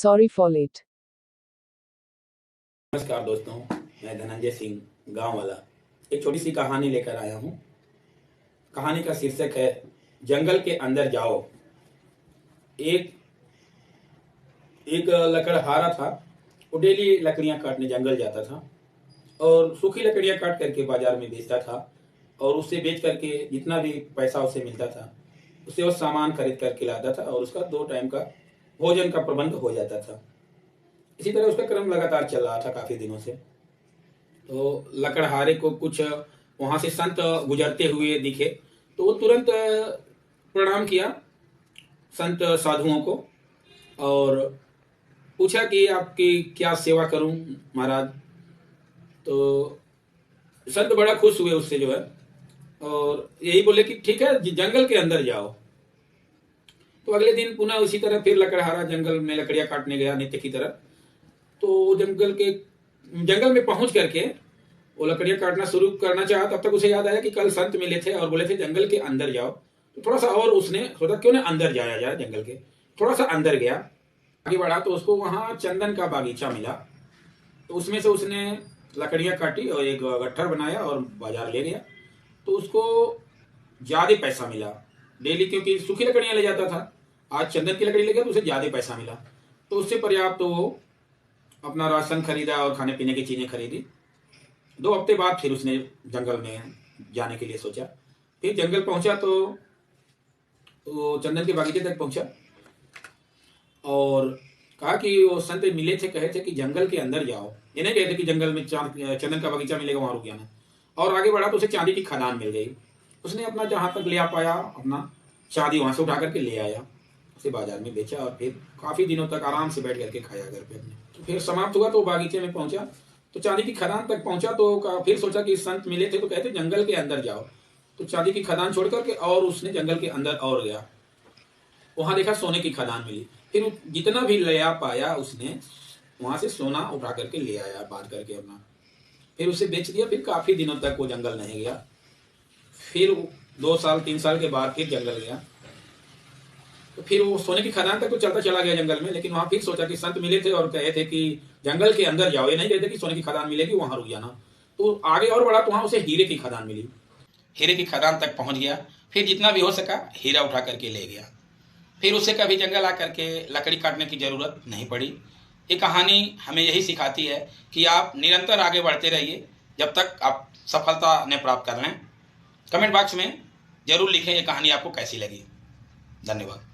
Sorry for late. नमस्कार दोस्तों, मैं धनंजय सिंह गांव वाला एक छोटी सी कहानी लेकर आया हूं। कहानी का शीर्षक है जंगल के अंदर जाओ। एक एक लकड़हारा था। वो डेली लकड़ियां काटने जंगल जाता था और सूखी लकड़ियां काट करके बाजार में बेचता था और उससे बेच करके जितना भी पैसा उसे मिलता था उससे वो सामान खरीद करके लाता था और उसका 2 टाइम का भोजन का प्रबंध हो जाता था। इसी तरह उसका क्रम लगातार चल रहा था काफी दिनों से। तो लकड़हारे को कुछ वहां से संत गुजरते हुए दिखे तो वो तुरंत प्रणाम किया संत साधुओं को और पूछा कि आपकी क्या सेवा करूं महाराज। तो संत बड़ा खुश हुए उससे जो है और यही बोले कि ठीक है जंगल के अंदर जाओ। तो अगले दिन पुनः उसी तरह फिर लकड़हारा जंगल में लकड़ियां काटने गया नित्य की तरह। तो जंगल में पहुंच करके वो लकड़ियां काटना शुरू करना चाहा तब तक उसे याद आया कि कल संत मिले थे और बोले थे जंगल के अंदर जाओ। तो थोड़ा सा और उसने सोचा क्यों ना अंदर जाया जाए जंगल के। थोड़ा सा अंदर गया, आगे बढ़ा तो उसको वहां चंदन का बागीचा मिला। तो उसमें से उसने लकड़ियां काटी और एक गट्ठर बनाया और बाजार ले गया। तो उसको ज्यादा पैसा मिला डेली, क्योंकि सूखी लकड़ियां ले जाता था, आज चंदन की लकड़ी ले गया तो उसे ज्यादा पैसा मिला। तो उससे पर्याप्त तो वो अपना राशन खरीदा और खाने पीने की चीजें खरीदी। 2 हफ्ते बाद फिर उसने जंगल में जाने के लिए सोचा। फिर जंगल पहुंचा तो वो चंदन के बागीचे तक पहुंचा और कहा कि वो संत मिले थे, कहे थे कि जंगल के अंदर जाओ। ये नहीं कहे थे कि जंगल में चंदन का बागीचा मिलेगा वहां रुक जाना। और आगे बढ़ा तो उसे चांदी की खदान मिल गई। उसने अपना जहां तक ले आ पाया अपना चांदी वहां से उठा करके ले आया, उसे बाजार में बेचा और फिर काफी दिनों तक आराम से बैठ करके खाया घर पे अपने। तो फिर समाप्त हुआ तो बागीचे में पहुंचा तो चांदी की खदान तक पहुंचा तो फिर सोचा कि संत मिले थे तो कहते जंगल के अंदर जाओ। तो चांदी की खदान छोड़ करके और उसने जंगल के अंदर और गया, वहां देखा सोने की खदान मिली। फिर जितना भी ले आ पाया उसने वहां से सोना उठा करके ले आया बांध करके अपना, फिर उसे बेच दिया। फिर काफी दिनों तक वो जंगल नहीं गया। फिर 2 साल 3 साल के बाद फिर जंगल गया तो फिर वो सोने की खदान तक तो चलता चला गया जंगल में, लेकिन वहां फिर सोचा कि संत मिले थे और कहे थे कि जंगल के अंदर जाओ, ये नहीं कहते कि सोने की खदान मिलेगी वहां रुक जाना। तो आगे और बढ़ा तो वहां उसे हीरे की खदान मिली। हीरे की खदान तक पहुंच गया, फिर जितना भी हो सका हीरा उठा करके ले गया। फिर उसे कभी जंगल आकर के लकड़ी काटने की जरूरत नहीं पड़ी। ये कहानी हमें यही सिखाती है कि आप निरंतर आगे बढ़ते रहिए जब तक आप सफलता न प्राप्त कर लें। कमेंट बॉक्स में जरूर लिखें ये कहानी आपको कैसी लगी। धन्यवाद।